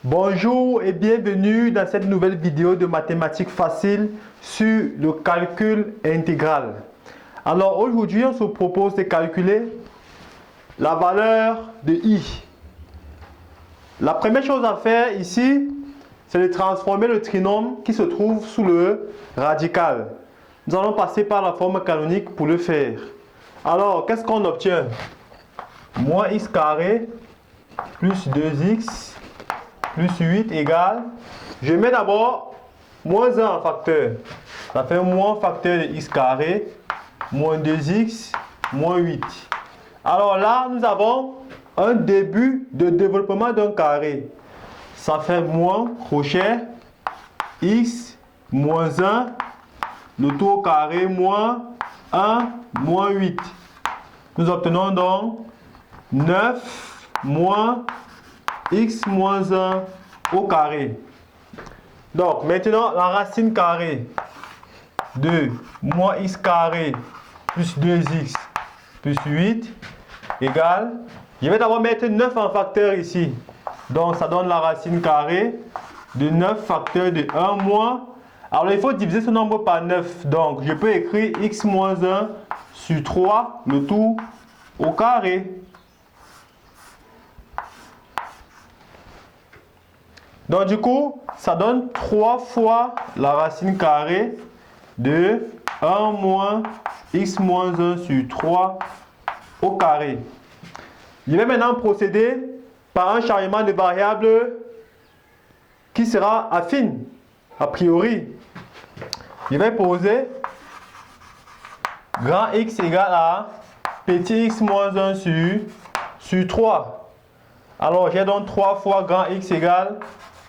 Bonjour et bienvenue dans cette nouvelle vidéo de mathématiques faciles sur le calcul intégral. Alors aujourd'hui, on se propose de calculer la valeur de i. La première chose à faire ici, c'est de transformer le trinôme qui se trouve sous le radical. Nous allons passer par la forme canonique pour le faire. Alors, qu'est-ce qu'on obtient? Moins x carré plus 2x plus 8 égale, je mets d'abord moins 1 en facteur. Ça fait moins facteur de x carré, moins 2x, moins 8. Alors là, nous avons un début de développement d'un carré. Ça fait moins crochet, x, moins 1, le tout au carré, moins 1, moins 8. Nous obtenons donc 9 moins x moins 1 au carré. Donc maintenant la racine carrée de moins x carré plus 2x plus 8 égale, je vais d'abord mettre 9 en facteur ici. Donc ça donne la racine carrée de 9 facteur de 1 moins. Alors il faut diviser ce nombre par 9. Donc je peux écrire x moins 1 sur 3, le tout au carré. Donc du coup, ça donne 3 fois la racine carrée de 1 moins x moins 1 sur 3 au carré. Je vais maintenant procéder par un changement de variable qui sera affine, a priori. Je vais poser grand X égale à petit x moins 1 sur 3. Alors j'ai donc 3 fois grand X égale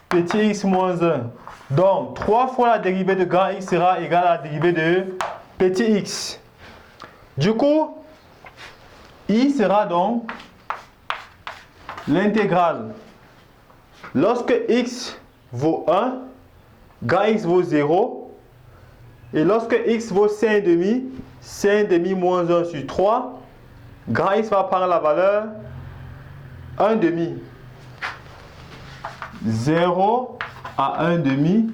petit x moins 1. Donc 3 fois la dérivée de grand X sera égale à la dérivée de petit x. Du coup, i sera donc l'intégrale. Lorsque x vaut 1, grand X vaut 0. Et lorsque x vaut 5,5, 5,5 moins 1 sur 3, grand X va prendre la valeur 1,5. 0 à 1,5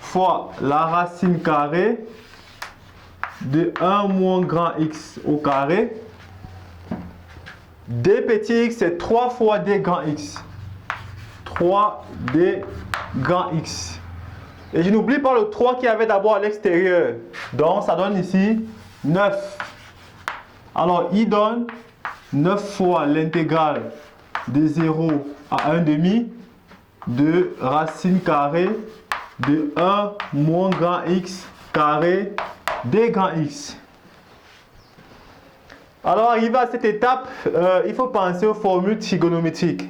fois la racine carrée de 1 moins grand X au carré. D petit x, c'est 3 fois d grand X. 3d grand X. Et je n'oublie pas le 3 qui avait d'abord à l'extérieur. Donc ça donne ici 9. Alors il donne 9 fois l'intégrale de 0 à 1,5 de racine carrée de 1 moins grand X carré d grand X. Alors arrivé à cette étape, il faut penser aux formules trigonométriques.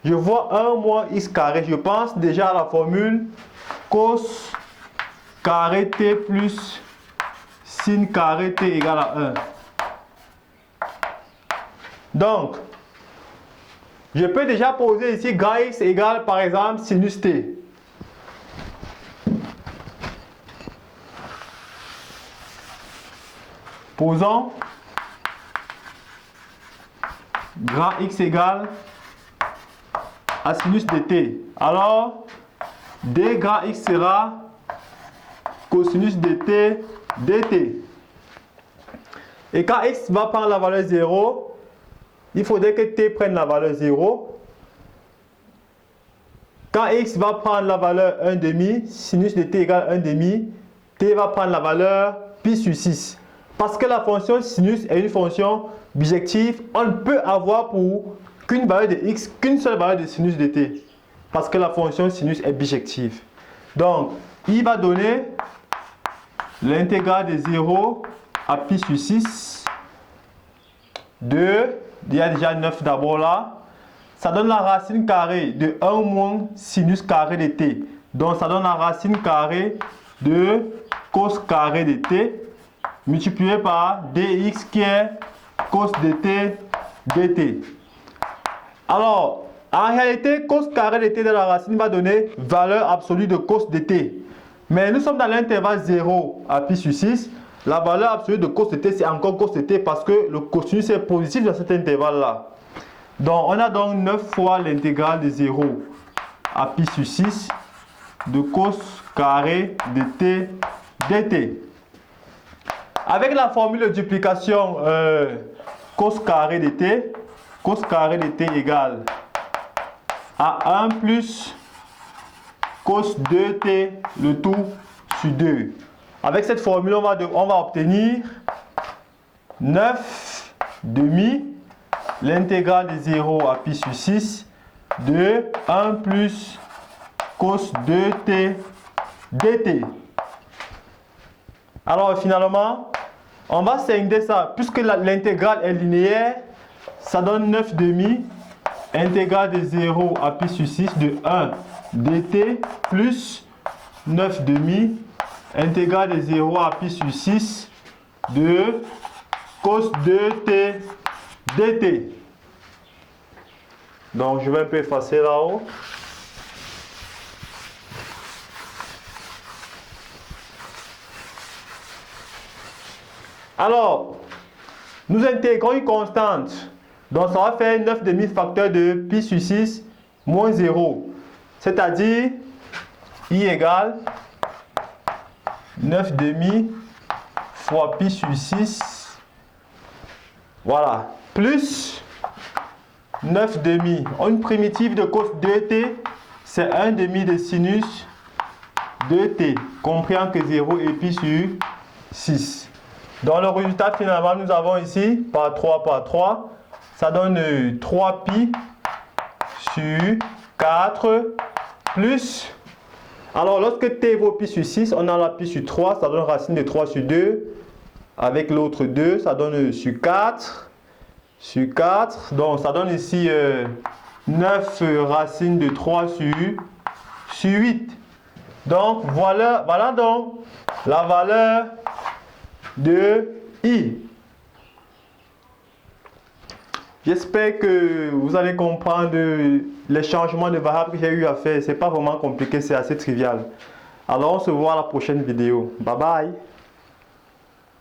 Je vois 1 moins x carré, je pense déjà à la formule cos carré t plus sin carré t égale à 1. Donc, je peux déjà poser ici grand X égale par exemple sinus t. Posons grand X égale à sinus de t. Alors, d grand X sera cosinus de t dt. Et quand x va prendre la valeur 0, il faudrait que t prenne la valeur 0. Quand x va prendre la valeur 1,5, sinus de t égale 1,5, t va prendre la valeur pi sur 6. Parce que la fonction sinus est une fonction bijective, on ne peut avoir pour qu'une valeur de x, qu'une seule valeur de sinus de t. Parce que la fonction sinus est bijective. Donc, il va donner l'intégrale de 0 à pi sur 6 de... Il y a déjà 9 d'abord là. Ça donne la racine carrée de 1 moins sinus carré de t. Donc ça donne la racine carrée de cos carré de t multiplié par dx qui est cos de t dt. Alors, en réalité, cos carré de t de la racine va donner valeur absolue de cos de t. Mais nous sommes dans l'intervalle 0 à pi sur 6. La valeur absolue de cos de t, c'est encore cos de t parce que le cosinus est positif dans cet intervalle-là. Donc, on a donc 9 fois l'intégrale de 0 à pi sur 6 de cos carré de t dt. Avec la formule de duplication cos carré de t égale à 1 plus cos 2t le tout sur 2. Avec cette formule, on va obtenir 9 demi l'intégrale de 0 à pi sur 6 de 1 plus cos 2t dt. Alors finalement, on va scinder ça. Puisque l'intégrale est linéaire, ça donne 9 demi intégrale de 0 à pi sur 6 de 1 dt plus 9 demi intégrale de 0 à pi sur 6 de cos 2t dt. Donc je vais un peu effacer là-haut. Alors, nous intégrons une constante. Donc ça va faire 9 demi facteur de pi sur 6 moins 0. C'est-à-dire i égale 9 demi fois pi sur 6. Voilà. Plus 9 demi. Une primitive de cos 2t, c'est 1 demi de sinus 2t, compris que 0 et pi sur 6. Dans le résultat, finalement, nous avons ici, par 3, ça donne 3 pi sur 4 plus. Alors, lorsque t vaut pi sur 6, on a la pi sur 3, ça donne racine de 3 sur 2. Avec l'autre 2, ça donne sur 4. Sur 4. Donc, ça donne ici 9 racines de 3 sur 8. Donc, voilà donc la valeur de i. J'espère que vous allez comprendre les changements de variables que j'ai eu à faire. C'est pas vraiment compliqué, c'est assez trivial. Alors on se voit à la prochaine vidéo. Bye bye.